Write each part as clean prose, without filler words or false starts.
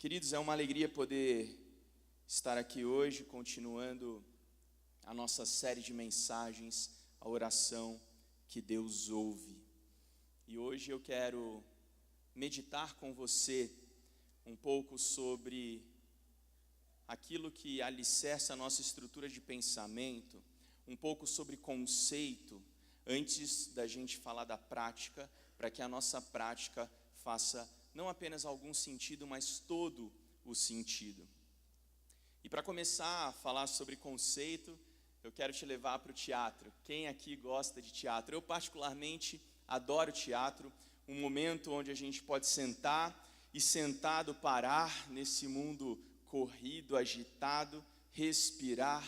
Queridos, é uma alegria poder estar aqui hoje, continuando a nossa série de mensagens, a oração que Deus ouve. E hoje eu quero meditar com você um pouco sobre aquilo que alicerça a nossa estrutura de pensamento, um pouco sobre conceito, antes da gente falar da prática, para que a nossa prática faça não apenas algum sentido, mas todo o sentido. E para começar a falar sobre conceito, eu quero te levar para o teatro. Quem aqui gosta de teatro? Eu particularmente adoro teatro, um momento onde a gente pode sentar e sentado parar nesse mundo corrido, agitado, respirar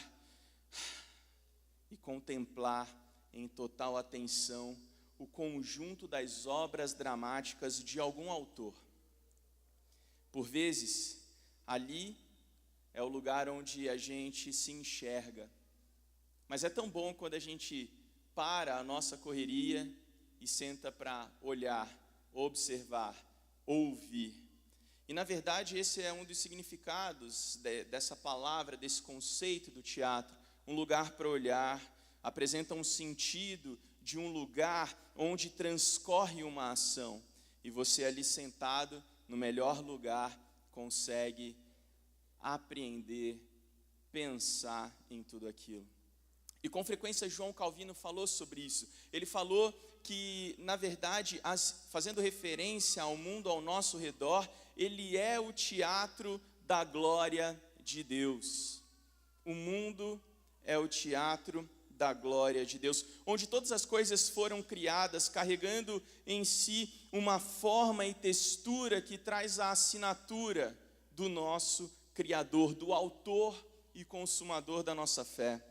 e contemplar em total atenção o conjunto das obras dramáticas de algum autor. Por vezes, ali é o lugar onde a gente se enxerga. Mas é tão bom quando a gente para a nossa correria e senta para olhar, observar, ouvir. E na verdade esse é um dos significados dessa palavra, desse conceito do teatro. Um lugar para olhar, apresenta um sentido de um lugar onde transcorre uma ação. E você ali sentado no melhor lugar consegue apreender, pensar em tudo aquilo. E com frequência João Calvino falou sobre isso. Ele falou que, na verdade, fazendo referência ao mundo ao nosso redor, ele é o teatro da glória de Deus. O mundo é o teatro da glória de Deus, onde todas as coisas foram criadas, carregando em si uma forma e textura que traz a assinatura do nosso Criador, do autor e consumador da nossa fé.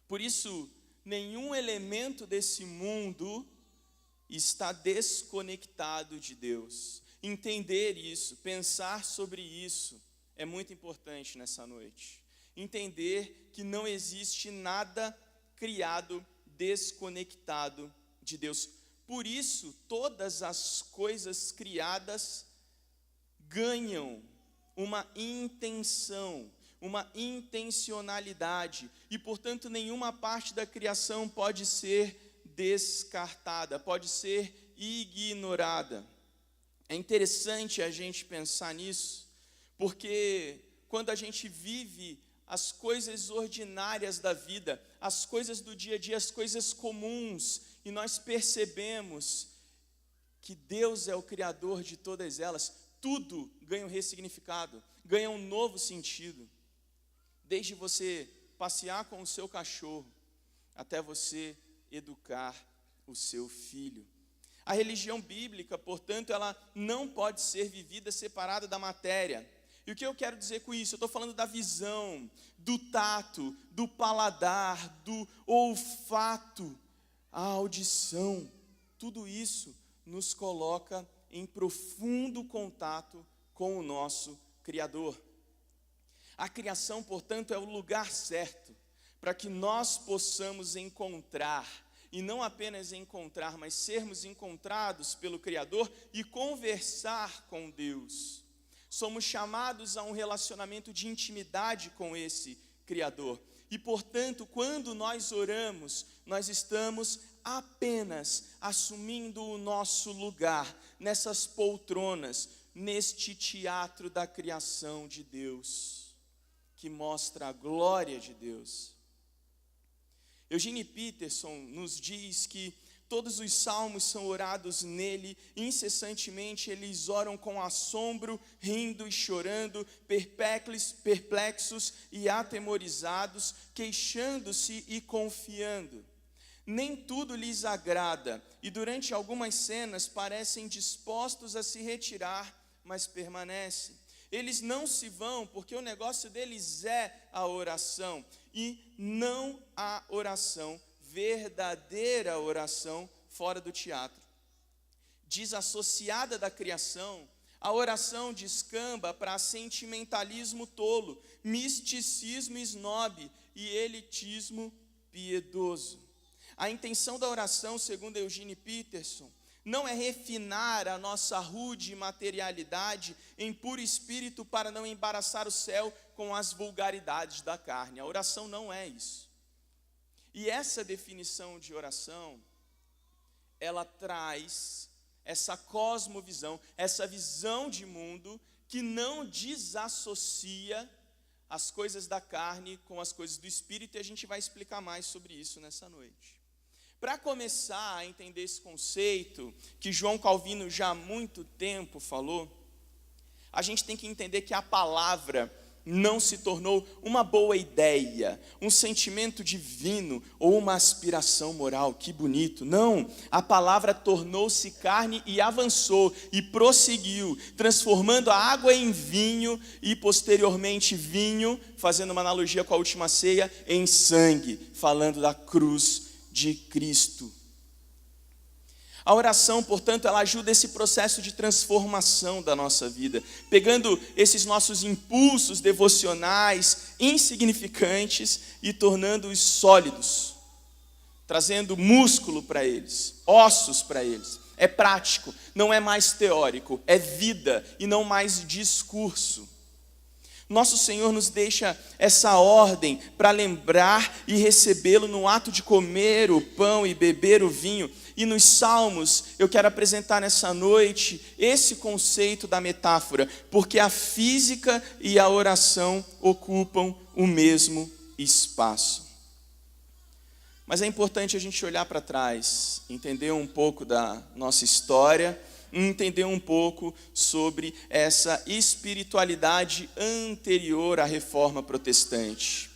Por isso, nenhum elemento desse mundo está desconectado de Deus. Entender isso, pensar sobre isso, é muito importante nessa noite. Entender que não existe nada criado desconectado de Deus. Por isso, todas as coisas criadas ganham uma intenção, uma intencionalidade, e portanto nenhuma parte da criação pode ser descartada, pode ser ignorada. É interessante a gente pensar nisso, porque quando a gente vive as coisas ordinárias da vida, as coisas do dia a dia, as coisas comuns, e nós percebemos que Deus é o Criador de todas elas, tudo ganha um ressignificado, ganha um novo sentido. Desde você passear com o seu cachorro, até você educar o seu filho. A religião bíblica, portanto, ela não pode ser vivida separada da matéria. E o que eu quero dizer com isso? Eu estou falando da visão, do tato, do paladar, do olfato, a audição. Tudo isso nos coloca em profundo contato com o nosso Criador. A criação, portanto, é o lugar certo para que nós possamos encontrar, e não apenas encontrar, mas sermos encontrados pelo Criador e conversar com Deus. Somos chamados a um relacionamento de intimidade com esse Criador. E, portanto, quando nós oramos, nós estamos apenas assumindo o nosso lugar nessas poltronas, neste teatro da criação de Deus, que mostra a glória de Deus. Eugene Peterson nos diz que todos os salmos são orados nele, incessantemente eles oram com assombro, rindo e chorando, perplexos e atemorizados, queixando-se e confiando. Nem tudo lhes agrada, e durante algumas cenas parecem dispostos a se retirar, mas permanecem. Eles não se vão, porque o negócio deles é a oração, e não há oração, verdadeira oração, fora do teatro. Desassociada da criação, a oração descamba para sentimentalismo tolo, misticismo snob e elitismo piedoso. A intenção da oração, segundo Eugene Peterson, não é refinar a nossa rude materialidade em puro espírito para não embaraçar o céu com as vulgaridades da carne. A oração não é isso. E essa definição de oração, ela traz essa cosmovisão, essa visão de mundo que não desassocia as coisas da carne com as coisas do espírito, e a gente vai explicar mais sobre isso nessa noite. Para começar a entender esse conceito, que João Calvino já há muito tempo falou, a gente tem que entender que a palavra não se tornou uma boa ideia, um sentimento divino ou uma aspiração moral. Que bonito. Não, a palavra tornou-se carne e avançou e prosseguiu, transformando a água em vinho e posteriormente vinho, fazendo uma analogia com a última ceia, em sangue, falando da cruz de Cristo. A oração, portanto, ela ajuda esse processo de transformação da nossa vida, pegando esses nossos impulsos devocionais insignificantes e tornando-os sólidos, trazendo músculo para eles, ossos para eles. É prático, não é mais teórico, é vida e não mais discurso. Nosso Senhor nos deixa essa ordem para lembrar e recebê-lo no ato de comer o pão e beber o vinho. E nos Salmos, eu quero apresentar nessa noite esse conceito da metáfora, porque a física e a oração ocupam o mesmo espaço. Mas é importante a gente olhar para trás, entender um pouco da nossa história, entender um pouco sobre essa espiritualidade anterior à Reforma Protestante.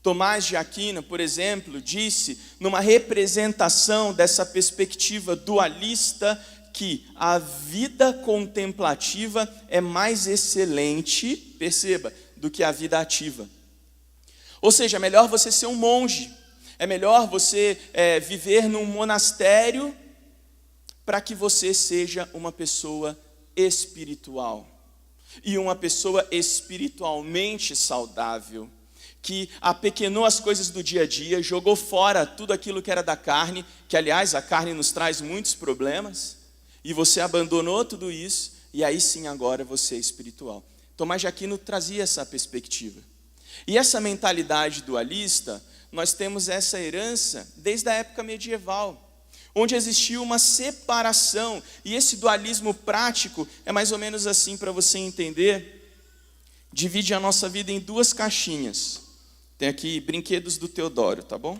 Tomás de Aquino, por exemplo, disse, numa representação dessa perspectiva dualista, que a vida contemplativa é mais excelente, perceba, do que a vida ativa. Ou seja, é melhor você ser um monge, é melhor você viver num monastério, para que você seja uma pessoa espiritual, e uma pessoa espiritualmente saudável, que apequenou as coisas do dia a dia, jogou fora tudo aquilo que era da carne, que aliás a carne nos traz muitos problemas, e você abandonou tudo isso, e aí sim agora você é espiritual. Tomás de Aquino trazia essa perspectiva. E essa mentalidade dualista, nós temos essa herança desde a época medieval, onde existiu uma separação, e esse dualismo prático é mais ou menos assim, para você entender, divide a nossa vida em duas caixinhas. Tem aqui brinquedos do Teodoro, tá bom?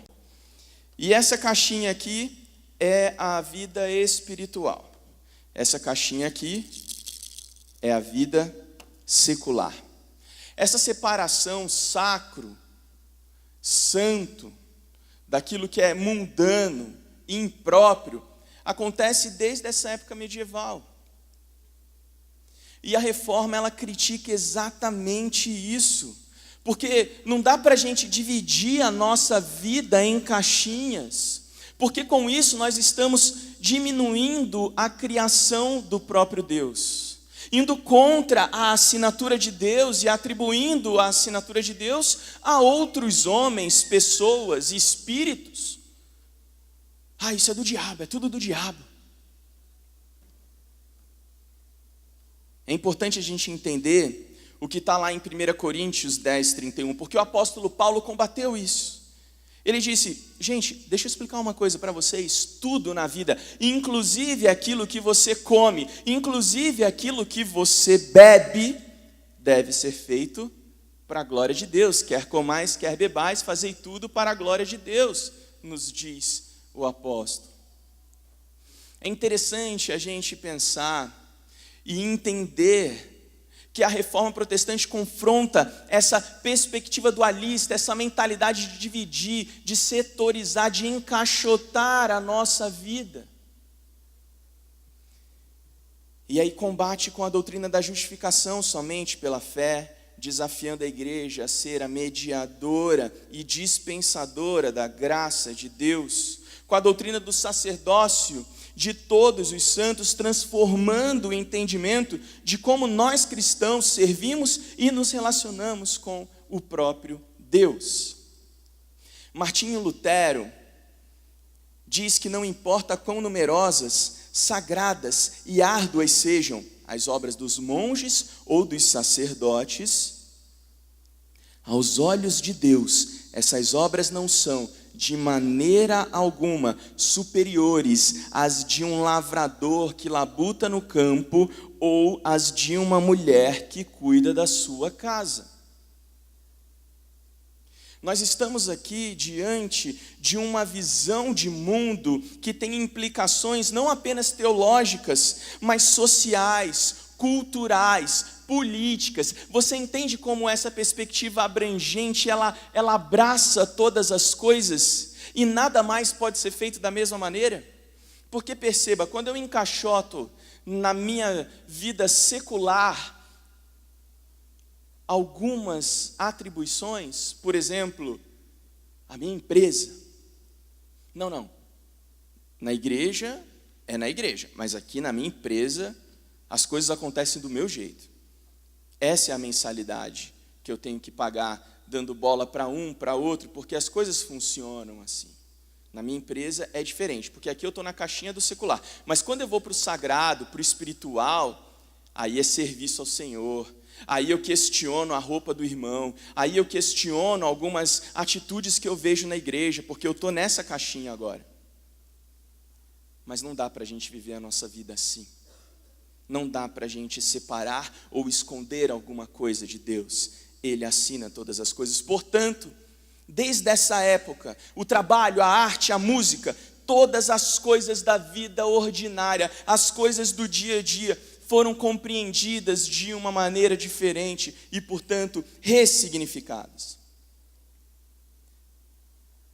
E essa caixinha aqui é a vida espiritual. Essa caixinha aqui é a vida secular. Essa separação sacro, santo, daquilo que é mundano, impróprio, acontece desde essa época medieval. E a reforma, ela critica exatamente isso, porque não dá para a gente dividir a nossa vida em caixinhas, porque com isso nós estamos diminuindo a criação do próprio Deus, indo contra a assinatura de Deus e atribuindo a assinatura de Deus a outros homens, pessoas, espíritos. Isso é do diabo, é tudo do diabo. É importante a gente entender o que está lá em 1 Coríntios 10, 31, porque o apóstolo Paulo combateu isso. Ele disse, gente, deixa eu explicar uma coisa para vocês, tudo na vida, inclusive aquilo que você come, inclusive aquilo que você bebe, deve ser feito para a glória de Deus. Quer comais, quer bebais, fazei tudo para a glória de Deus, nos diz o apóstolo. É interessante a gente pensar e entender que a reforma protestante confronta essa perspectiva dualista, essa mentalidade de dividir, de setorizar, de encaixotar a nossa vida. E aí combate com a doutrina da justificação somente pela fé, desafiando a igreja a ser a mediadora e dispensadora da graça de Deus, com a doutrina do sacerdócio de todos os santos, transformando o entendimento de como nós cristãos servimos e nos relacionamos com o próprio Deus. Martinho Lutero diz que não importa quão numerosas sagradas e árduas sejam as obras dos monges ou dos sacerdotes, aos olhos de Deus, essas obras não são de maneira alguma superiores às de um lavrador que labuta no campo ou às de uma mulher que cuida da sua casa. Nós estamos aqui diante de uma visão de mundo que tem implicações não apenas teológicas, mas sociais, culturais, políticas. Você entende como essa perspectiva abrangente, ela abraça todas as coisas e nada mais pode ser feito da mesma maneira? Porque perceba, quando eu encaixoto na minha vida secular algumas atribuições, por exemplo, a minha empresa. Não. Na igreja é na igreja, mas aqui na minha empresa as coisas acontecem do meu jeito. Essa é a mensalidade que eu tenho que pagar, dando bola para um, para outro, porque as coisas funcionam assim. Na minha empresa é diferente, porque aqui eu estou na caixinha do secular. Mas quando eu vou para o sagrado, para o espiritual, aí é serviço ao Senhor. Aí eu questiono a roupa do irmão, aí eu questiono algumas atitudes que eu vejo na igreja, porque eu estou nessa caixinha agora. Mas não dá para a gente viver a nossa vida assim. Não dá para a gente separar ou esconder alguma coisa de Deus. Ele assina todas as coisas. Portanto, desde essa época, o trabalho, a arte, a música, todas as coisas da vida ordinária, as coisas do dia a dia, foram compreendidas de uma maneira diferente e, portanto, ressignificadas.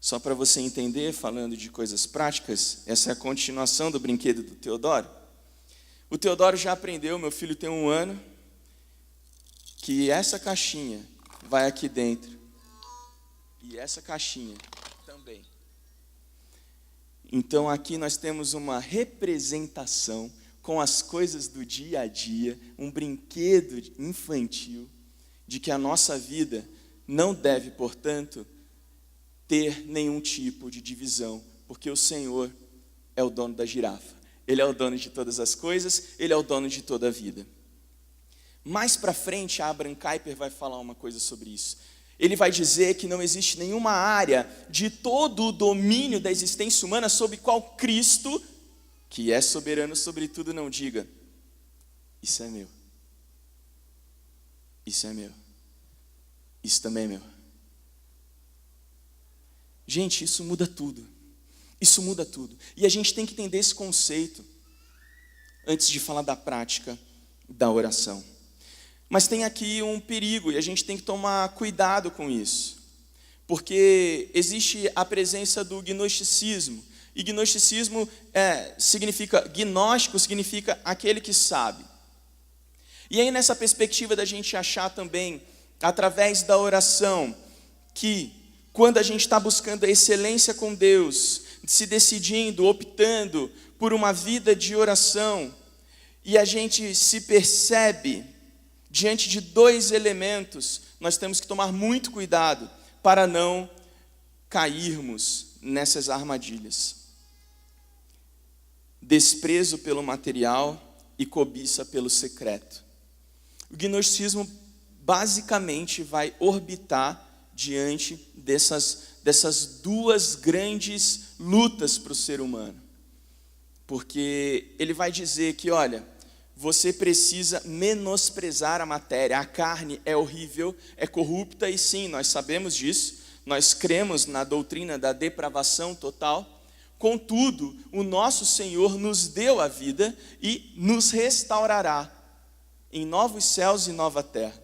Só para você entender, falando de coisas práticas, essa é a continuação do brinquedo do Teodoro. O Teodoro já aprendeu, meu filho tem 1 ano, que essa caixinha vai aqui dentro e essa caixinha também. Então aqui nós temos uma representação com as coisas do dia a dia, um brinquedo infantil, de que a nossa vida não deve, portanto, ter nenhum tipo de divisão, porque o Senhor é o dono da girafa, Ele é o dono de todas as coisas, Ele é o dono de toda a vida. Mais para frente, a Abraham Kuyper vai falar uma coisa sobre isso. Ele vai dizer que não existe nenhuma área de todo o domínio da existência humana sobre qual Cristo, que é soberano sobre tudo, não diga: isso é meu, isso é meu, isso também é meu. Gente, isso muda tudo, isso muda tudo, e a gente tem que entender esse conceito, antes de falar da prática da oração. Mas tem aqui um perigo, e a gente tem que tomar cuidado com isso, porque existe a presença do gnosticismo. E gnosticismo significa, gnóstico significa aquele que sabe. E aí nessa perspectiva da gente achar também, através da oração, que quando a gente está buscando a excelência com Deus, se decidindo, optando por uma vida de oração, e a gente se percebe diante de 2 elementos, nós temos que tomar muito cuidado para não cairmos nessas armadilhas. Desprezo pelo material e cobiça pelo secreto. O gnosticismo basicamente vai orbitar diante dessas 2 grandes lutas para o ser humano. Porque ele vai dizer que, olha, você precisa menosprezar a matéria, a carne é horrível, é corrupta, e sim, nós sabemos disso, nós cremos na doutrina da depravação total. Contudo, o nosso Senhor nos deu a vida e nos restaurará em novos céus e nova terra.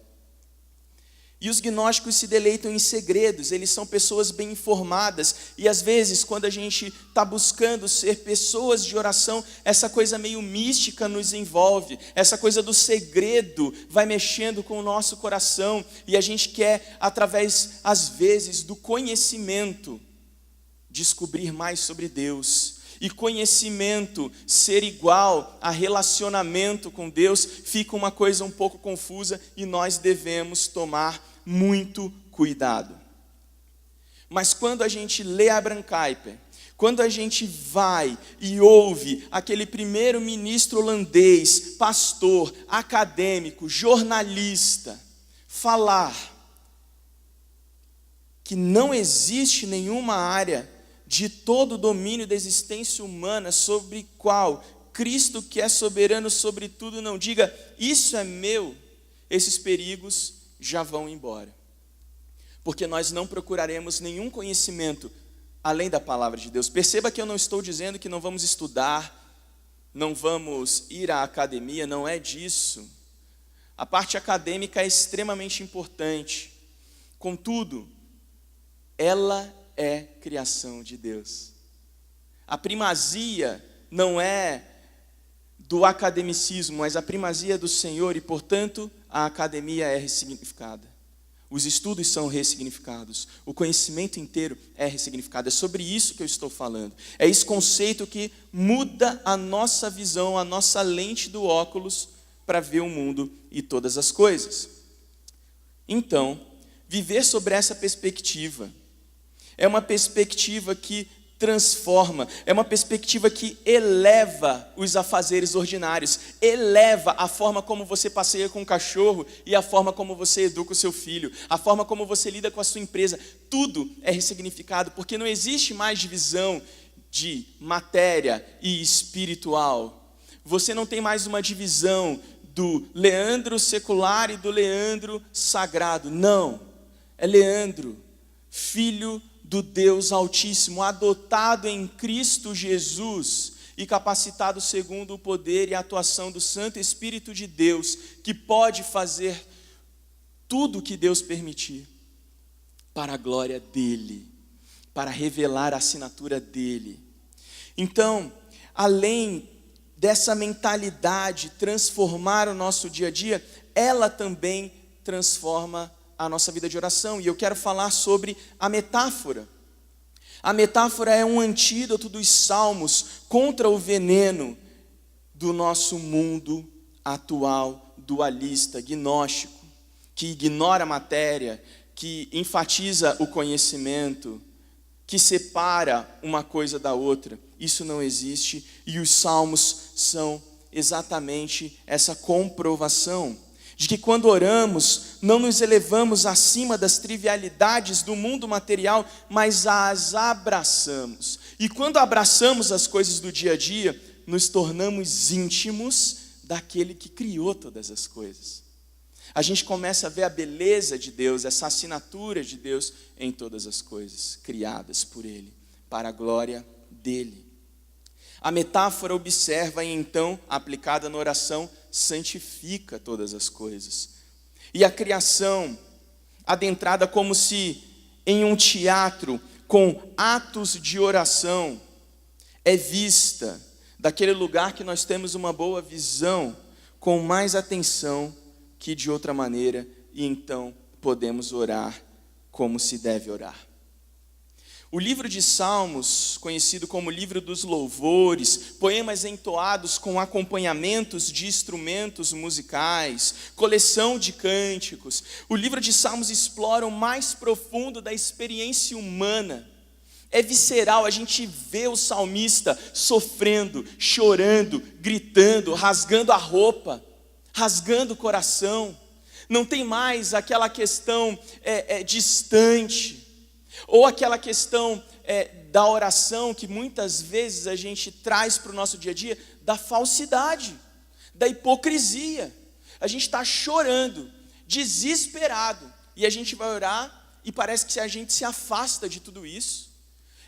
E os gnósticos se deleitam em segredos, eles são pessoas bem informadas, e às vezes, quando a gente está buscando ser pessoas de oração, essa coisa meio mística nos envolve, essa coisa do segredo vai mexendo com o nosso coração, e a gente quer, através, às vezes, do conhecimento, descobrir mais sobre Deus. E conhecimento ser igual a relacionamento com Deus fica uma coisa um pouco confusa e nós devemos tomar muito cuidado. Mas quando a gente lê Abraham Kuyper, Quando a gente vai e ouve aquele primeiro-ministro holandês, pastor, acadêmico, jornalista, falar que não existe nenhuma área de todo o domínio da existência humana sobre qual Cristo, que é soberano sobre tudo, não diga, isso é meu, esses perigos já vão embora. Porque nós não procuraremos nenhum conhecimento além da palavra de Deus. Perceba que eu não estou dizendo que não vamos estudar, não vamos ir à academia, não é disso. A parte acadêmica é extremamente importante. Contudo, ela é criação de Deus. A primazia não é do academicismo, mas a primazia é do Senhor e, portanto, a academia é ressignificada. Os estudos são ressignificados, o conhecimento inteiro é ressignificado. É sobre isso que eu estou falando. É esse conceito que muda a nossa visão, a nossa lente do óculos para ver o mundo e todas as coisas. Então, viver sobre essa perspectiva é uma perspectiva que transforma, é uma perspectiva que eleva os afazeres ordinários, eleva a forma como você passeia com o cachorro e a forma como você educa o seu filho, a forma como você lida com a sua empresa. Tudo é ressignificado, porque não existe mais divisão de matéria e espiritual. Você não tem mais uma divisão do Leandro secular e do Leandro sagrado. Não, é Leandro, filho do Deus Altíssimo, adotado em Cristo Jesus e capacitado segundo o poder e a atuação do Santo Espírito de Deus, que pode fazer tudo o que Deus permitir, para a glória dEle, para revelar a assinatura dEle. Então, além dessa mentalidade transformar o nosso dia a dia, ela também transforma a nossa vida de oração. E eu quero falar sobre a metáfora. A metáfora é um antídoto dos salmos contra o veneno do nosso mundo atual, dualista, gnóstico, que ignora a matéria, que enfatiza o conhecimento, que separa uma coisa da outra. Isso não existe, e os salmos são exatamente essa comprovação de que quando oramos, não nos elevamos acima das trivialidades do mundo material, mas as abraçamos. E quando abraçamos as coisas do dia a dia, nos tornamos íntimos daquele que criou todas as coisas. A gente começa a ver a beleza de Deus, essa assinatura de Deus em todas as coisas criadas por Ele, para a glória dEle. A metáfora observa e então, aplicada na oração, santifica todas as coisas. E a criação, adentrada como se em um teatro com atos de oração, é vista daquele lugar que nós temos uma boa visão, com mais atenção que de outra maneira, e então podemos orar como se deve orar. O livro de Salmos, conhecido como livro dos louvores, poemas entoados com acompanhamentos de instrumentos musicais, coleção de cânticos. O livro de Salmos explora o mais profundo da experiência humana. É visceral, a gente vê o salmista sofrendo, chorando, gritando, rasgando a roupa, rasgando o coração. Não tem mais aquela questão distante, ou aquela questão da oração que muitas vezes a gente traz para o nosso dia a dia, da falsidade, da hipocrisia. A gente está chorando, desesperado, e a gente vai orar e parece que a gente se afasta de tudo isso,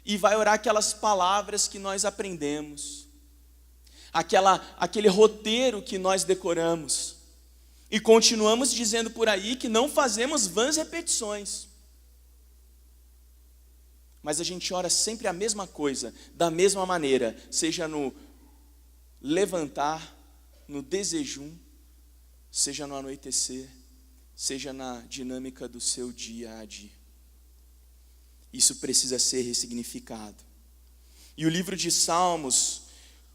e vai orar aquelas palavras que nós aprendemos, aquele roteiro que nós decoramos, e continuamos dizendo por aí que não fazemos vãs repetições. Mas a gente ora sempre a mesma coisa, da mesma maneira, seja no levantar, no desejum, seja no anoitecer, seja na dinâmica do seu dia a dia. Isso precisa ser ressignificado. E o livro de Salmos,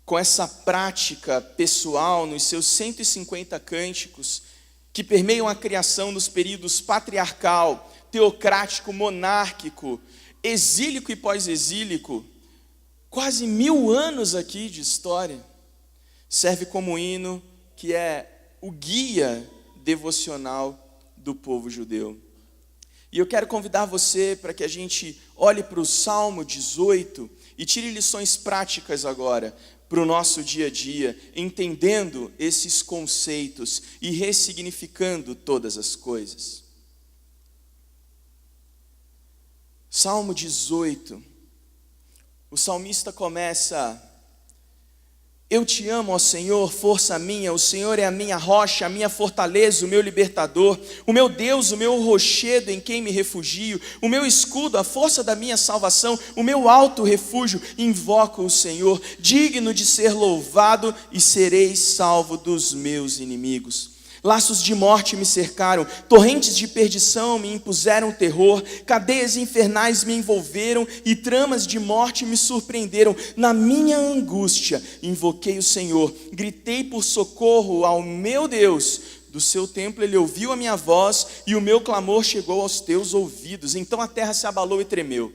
com essa prática pessoal, nos seus 150 cânticos, que permeiam a criação nos períodos patriarcal, teocrático, monárquico, exílico e pós-exílico, quase 1000 anos aqui de história, serve como hino que é o guia devocional do povo judeu. E eu quero convidar você para que a gente olhe para o Salmo 18 e tire lições práticas agora para o nosso dia a dia, entendendo esses conceitos e ressignificando todas as coisas. Salmo 18, o salmista começa: eu te amo, ó Senhor, força minha, o Senhor é a minha rocha, a minha fortaleza, o meu libertador, o meu Deus, o meu rochedo em quem me refugio, o meu escudo, a força da minha salvação, o meu alto refúgio, invoco o Senhor, digno de ser louvado, e serei salvo dos meus inimigos. Laços de morte me cercaram, torrentes de perdição me impuseram terror, cadeias infernais me envolveram e tramas de morte me surpreenderam. Na minha angústia invoquei o Senhor, gritei por socorro ao meu Deus. Do seu templo ele ouviu a minha voz e o meu clamor chegou aos teus ouvidos. Então a terra se abalou e tremeu.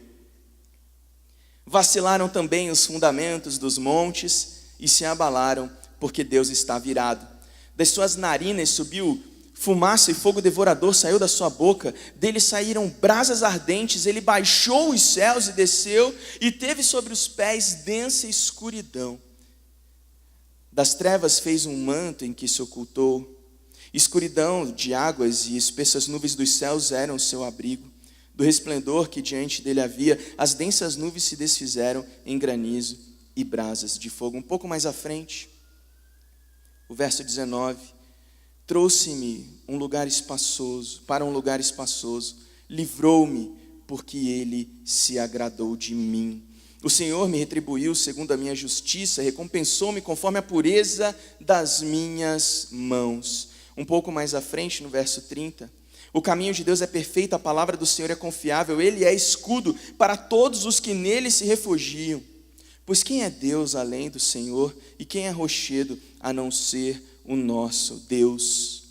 Vacilaram também os fundamentos dos montes e se abalaram, porque Deus está virado. Das suas narinas subiu fumaça e fogo devorador saiu da sua boca, dele saíram brasas ardentes, ele baixou os céus e desceu, e teve sobre os pés densa escuridão. Das trevas fez um manto em que se ocultou, escuridão de águas e espessas nuvens dos céus eram o seu abrigo. Do resplendor que diante dele havia, as densas nuvens se desfizeram em granizo e brasas de fogo. Um pouco mais à frente, o verso 19, trouxe-me para um lugar espaçoso, livrou-me, porque ele se agradou de mim. O Senhor me retribuiu segundo a minha justiça, recompensou-me conforme a pureza das minhas mãos. Um pouco mais à frente, no verso 30, o caminho de Deus é perfeito, a palavra do Senhor é confiável, ele é escudo para todos os que nele se refugiam. Pois quem é Deus além do Senhor, e quem é rochedo a não ser o nosso Deus?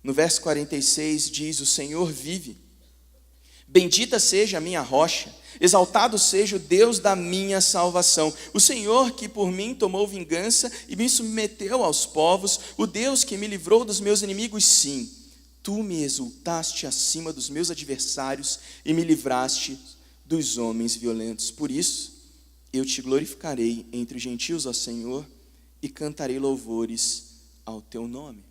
No verso 46 diz: o Senhor vive, bendita seja a minha rocha, exaltado seja o Deus da minha salvação. O Senhor que por mim tomou vingança e me submeteu aos povos, o Deus que me livrou dos meus inimigos. Sim, tu me exultaste acima dos meus adversários e me livraste dos homens violentos. Por isso eu te glorificarei entre os gentios, ó Senhor, e cantarei louvores ao teu nome.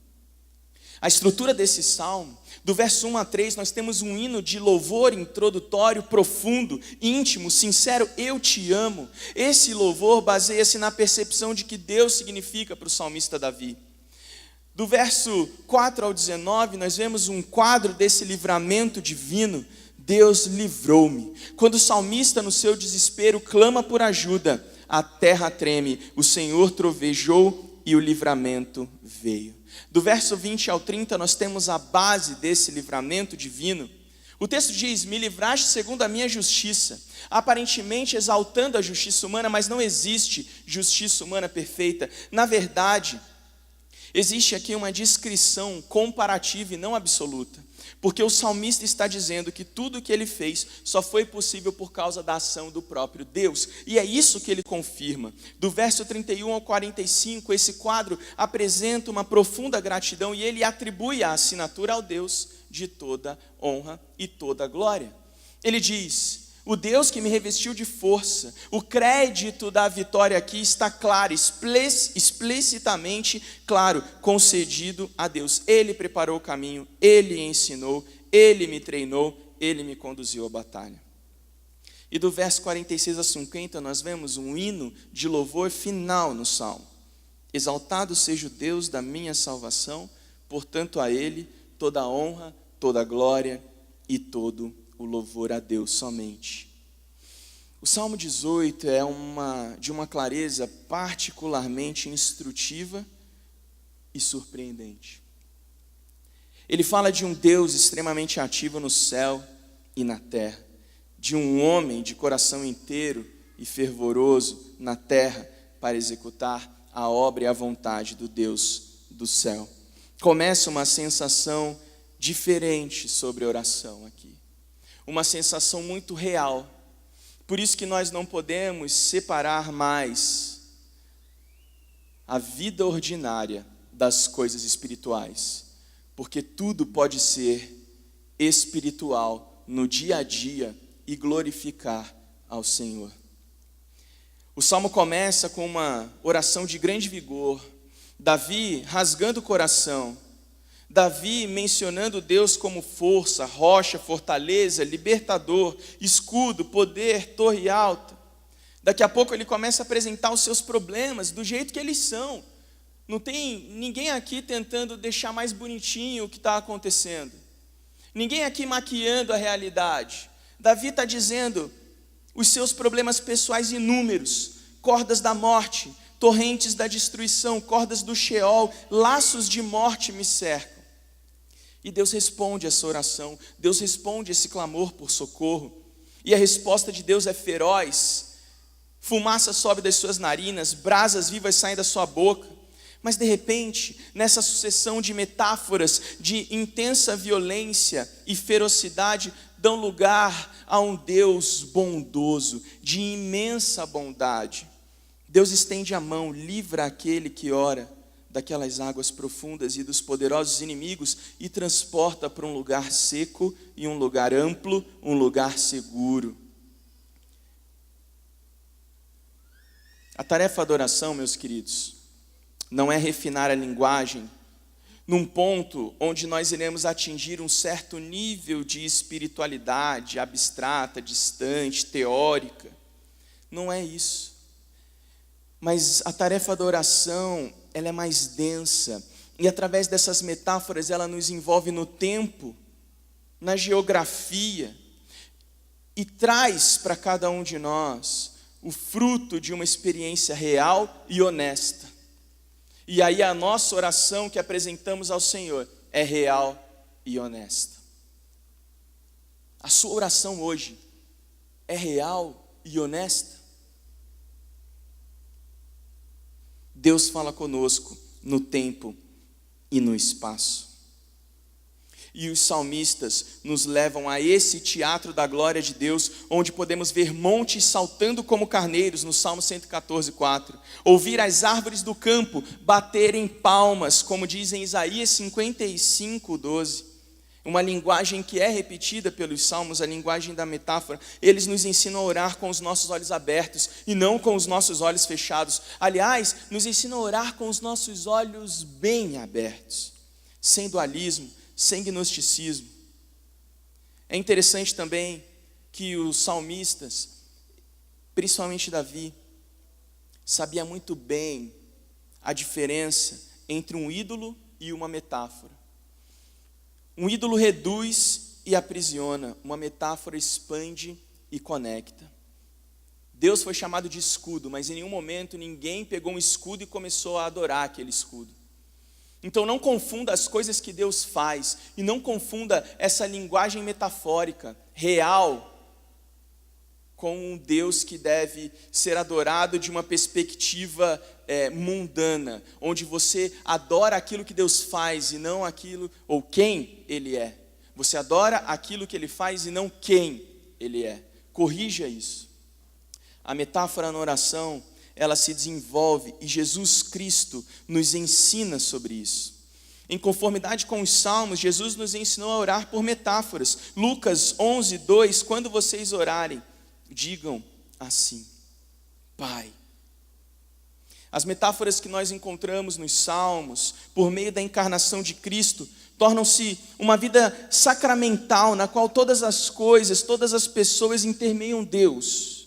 A estrutura desse salmo, do verso 1 a 3, nós temos um hino de louvor introdutório, profundo, íntimo, sincero: eu te amo. Esse louvor baseia-se na percepção de que Deus significa para o salmista Davi. Do verso 4 ao 19, nós vemos um quadro desse livramento divino. Deus livrou-me. Quando o salmista, no seu desespero, clama por ajuda, a terra treme, o Senhor trovejou e o livramento veio. Do verso 20 ao 30, nós temos a base desse livramento divino. O texto diz: me livraste segundo a minha justiça, aparentemente exaltando a justiça humana, mas não existe justiça humana perfeita. Na verdade, existe aqui uma descrição comparativa e não absoluta. Porque o salmista está dizendo que tudo o que ele fez só foi possível por causa da ação do próprio Deus. E é isso que ele confirma. Do verso 31 ao 45, esse quadro apresenta uma profunda gratidão e ele atribui a assinatura ao Deus de toda honra e toda glória. Ele diz: o Deus que me revestiu de força, o crédito da vitória aqui está claro, explicitamente claro, concedido a Deus. Ele preparou o caminho, ele ensinou, ele me treinou, ele me conduziu à batalha. E do verso 46 a 50, nós vemos um hino de louvor final no salmo. Exaltado seja o Deus da minha salvação, portanto a ele toda a honra, toda a glória e todo o louvor a Deus somente. O Salmo 18 é de uma clareza particularmente instrutiva e surpreendente. Ele fala de um Deus extremamente ativo no céu e na terra, de um homem de coração inteiro e fervoroso na terra para executar a obra e a vontade do Deus do céu. Começa uma sensação diferente sobre a oração aqui. Uma sensação muito real. Por isso que nós não podemos separar mais a vida ordinária das coisas espirituais, porque tudo pode ser espiritual no dia a dia e glorificar ao Senhor. O salmo começa com uma oração de grande vigor, Davi rasgando o coração, Davi mencionando Deus como força, rocha, fortaleza, libertador, escudo, poder, torre alta. Daqui a pouco ele começa a apresentar os seus problemas do jeito que eles são. Não tem ninguém aqui tentando deixar mais bonitinho o que está acontecendo. Ninguém aqui maquiando a realidade. Davi está dizendo os seus problemas pessoais inúmeros, cordas da morte, torrentes da destruição, cordas do Sheol, laços de morte me cercam. E Deus responde essa oração, Deus responde esse clamor por socorro. E a resposta de Deus é feroz, fumaça sobe das suas narinas, brasas vivas saem da sua boca. Mas de repente, nessa sucessão de metáforas de intensa violência e ferocidade, dão lugar a um Deus bondoso, de imensa bondade. Deus estende a mão, livra aquele que ora daquelas águas profundas e dos poderosos inimigos e transporta para um lugar seco e um lugar amplo, um lugar seguro. A tarefa da oração, meus queridos, não é refinar a linguagem num ponto onde nós iremos atingir um certo nível de espiritualidade abstrata, distante, teórica. Não é isso. Mas a tarefa da oração, ela é mais densa. E através dessas metáforas, ela nos envolve no tempo, na geografia, e traz para cada um de nós o fruto de uma experiência real e honesta. E aí a nossa oração que apresentamos ao Senhor é real e honesta. A sua oração hoje é real e honesta? Deus fala conosco no tempo e no espaço. E os salmistas nos levam a esse teatro da glória de Deus, onde podemos ver montes saltando como carneiros, no Salmo 114:4. Ouvir as árvores do campo baterem palmas, como diz em Isaías 55:12. Uma linguagem que é repetida pelos salmos, a linguagem da metáfora. Eles nos ensinam a orar com os nossos olhos abertos e não com os nossos olhos fechados. Aliás, nos ensinam a orar com os nossos olhos bem abertos, sem dualismo, sem gnosticismo. É interessante também que os salmistas, principalmente Davi, sabia muito bem a diferença entre um ídolo e uma metáfora. Um ídolo reduz e aprisiona, uma metáfora expande e conecta. Deus foi chamado de escudo, mas em nenhum momento ninguém pegou um escudo e começou a adorar aquele escudo. Então não confunda as coisas que Deus faz, e não confunda essa linguagem metafórica, real, com um Deus que deve ser adorado de uma perspectiva mundana, onde você adora aquilo que Deus faz e não aquilo, ou quem Ele é. Você adora aquilo que Ele faz e não quem Ele é. Corrija isso. A metáfora na oração, ela se desenvolve e Jesus Cristo nos ensina sobre isso. Em conformidade com os salmos, Jesus nos ensinou a orar por metáforas. Lucas 11:2, quando vocês orarem, digam assim: Pai. As metáforas que nós encontramos nos salmos, por meio da encarnação de Cristo, tornam-se uma vida sacramental, na qual todas as coisas, todas as pessoas intermeiam Deus.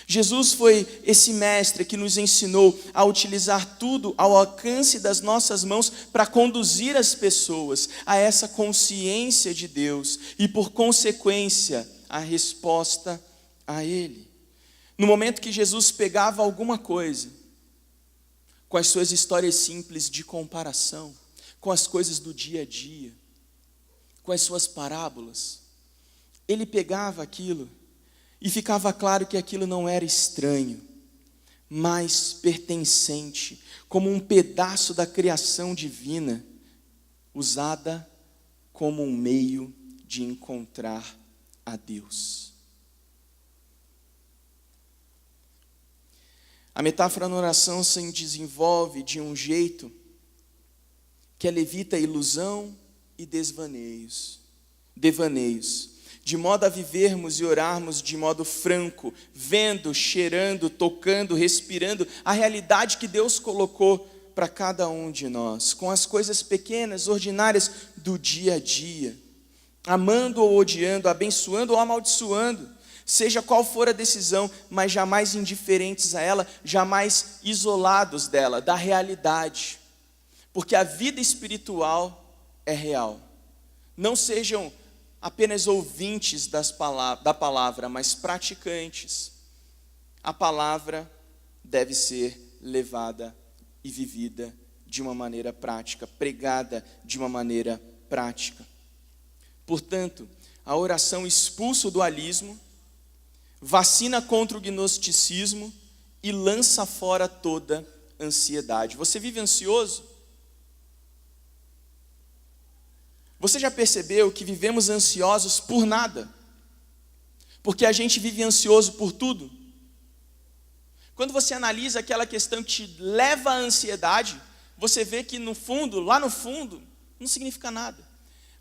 Jesus foi esse mestre que nos ensinou a utilizar tudo ao alcance das nossas mãos para conduzir as pessoas a essa consciência de Deus e, por consequência, a resposta a Ele. No momento que Jesus pegava alguma coisa, com as suas histórias simples de comparação, com as coisas do dia a dia, com as suas parábolas, Ele pegava aquilo e ficava claro que aquilo não era estranho, mas pertencente, como um pedaço da criação divina, usada como um meio de encontrar a Deus. A metáfora na oração se desenvolve de um jeito que ela evita ilusão e devaneios, de modo a vivermos e orarmos de modo franco, vendo, cheirando, tocando, respirando a realidade que Deus colocou para cada um de nós, com as coisas pequenas, ordinárias do dia a dia, amando ou odiando, abençoando ou amaldiçoando, seja qual for a decisão, mas jamais indiferentes a ela, jamais isolados dela, da realidade, porque a vida espiritual é real. Não sejam apenas ouvintes da palavra, mas praticantes. A palavra deve ser levada e vivida de uma maneira prática, pregada de uma maneira prática. Portanto, a oração expulsa o dualismo, vacina contra o gnosticismo e lança fora toda ansiedade. Você vive ansioso? Você já percebeu que vivemos ansiosos por nada? Porque a gente vive ansioso por tudo? Quando você analisa aquela questão que te leva à ansiedade, você vê que no fundo, lá no fundo, não significa nada.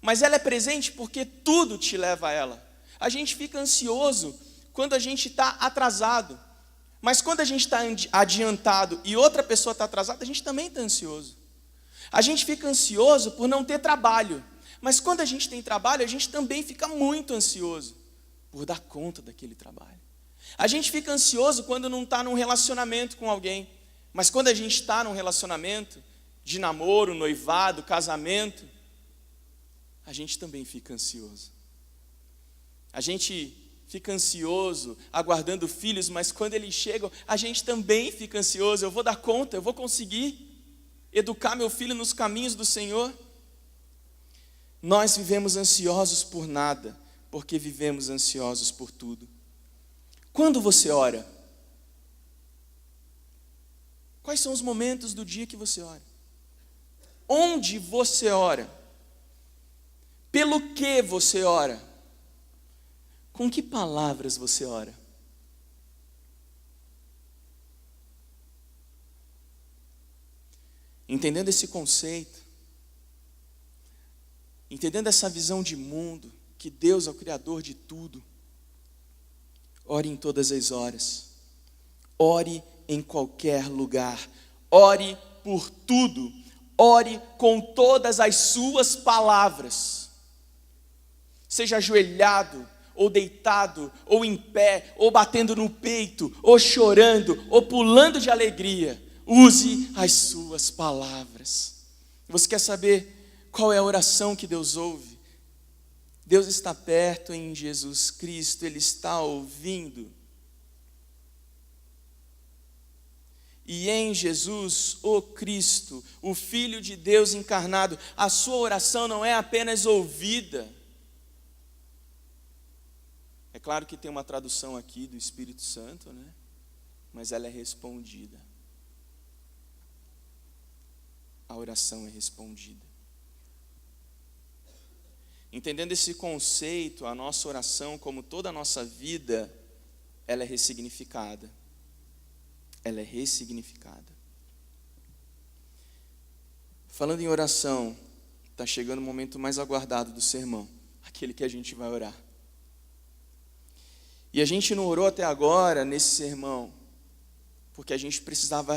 Mas ela é presente porque tudo te leva a ela. A gente fica ansioso quando a gente está atrasado. Mas quando a gente está adiantado e outra pessoa está atrasada, a gente também está ansioso. A gente fica ansioso por não ter trabalho. Mas quando a gente tem trabalho, a gente também fica muito ansioso por dar conta daquele trabalho. A gente fica ansioso quando não está num relacionamento com alguém. Mas quando a gente está num relacionamento de namoro, noivado, casamento, a gente também fica ansioso. A gente fica ansioso aguardando filhos, mas quando eles chegam, a gente também fica ansioso. Eu vou dar conta, eu vou conseguir educar meu filho nos caminhos do Senhor. Nós vivemos ansiosos por nada, porque vivemos ansiosos por tudo. Quando você ora? Quais são os momentos do dia que você ora? Onde você ora? Pelo que você ora? Com que palavras você ora? Entendendo esse conceito, entendendo essa visão de mundo, que Deus é o Criador de tudo, ore em todas as horas, ore em qualquer lugar, ore por tudo, ore com todas as suas palavras, seja ajoelhado, ou deitado, ou em pé, ou batendo no peito, ou chorando, ou pulando de alegria, use as suas palavras. Você quer saber qual é a oração que Deus ouve? Deus está perto em Jesus Cristo, Ele está ouvindo. E em Jesus, o Cristo, o Filho de Deus encarnado, a sua oração não é apenas ouvida. É claro que tem uma tradução aqui do Espírito Santo, né? Mas ela é respondida. A oração é respondida. Entendendo esse conceito, a nossa oração, como toda a nossa vida, ela é ressignificada. Ela é ressignificada. Falando em oração, está chegando o momento mais aguardado do sermão, aquele que a gente vai orar. E a gente não orou até agora nesse sermão, porque a gente precisava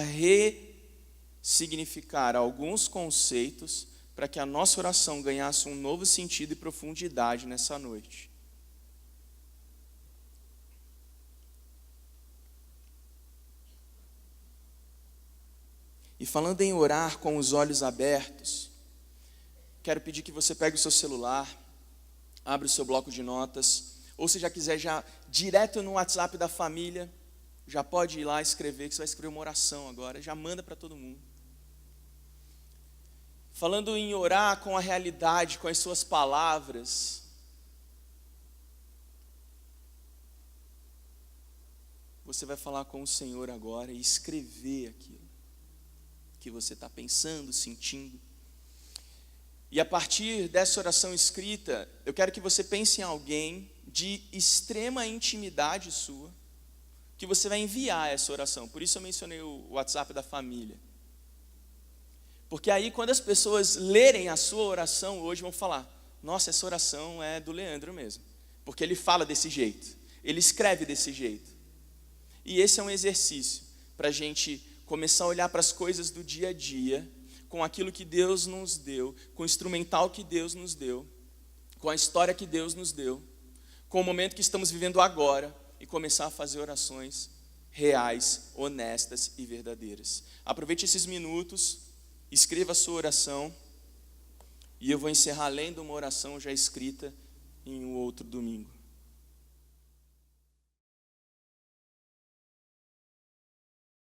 ressignificar alguns conceitos para que a nossa oração ganhasse um novo sentido e profundidade nessa noite. E falando em orar com os olhos abertos, quero pedir que você pegue o seu celular, abra o seu bloco de notas, ou se já quiser já direto no WhatsApp da família, já pode ir lá escrever, que você vai escrever uma oração agora, já manda para todo mundo. Falando em orar com a realidade, com as suas palavras, você vai falar com o Senhor agora e escrever aquilo que você está pensando, sentindo. E a partir dessa oração escrita, eu quero que você pense em alguém de extrema intimidade sua, que você vai enviar essa oração. Por isso eu mencionei o WhatsApp da família. Porque aí quando as pessoas lerem a sua oração hoje, vão falar: nossa, essa oração é do Leandro mesmo. Porque ele fala desse jeito, ele escreve desse jeito. E esse é um exercício para a gente começar a olhar para as coisas do dia a dia, com aquilo que Deus nos deu, com o instrumental que Deus nos deu, com a história que Deus nos deu, com o momento que estamos vivendo agora, e começar a fazer orações reais, honestas e verdadeiras. Aproveite esses minutos, escreva a sua oração, e eu vou encerrar lendo uma oração já escrita em um outro domingo.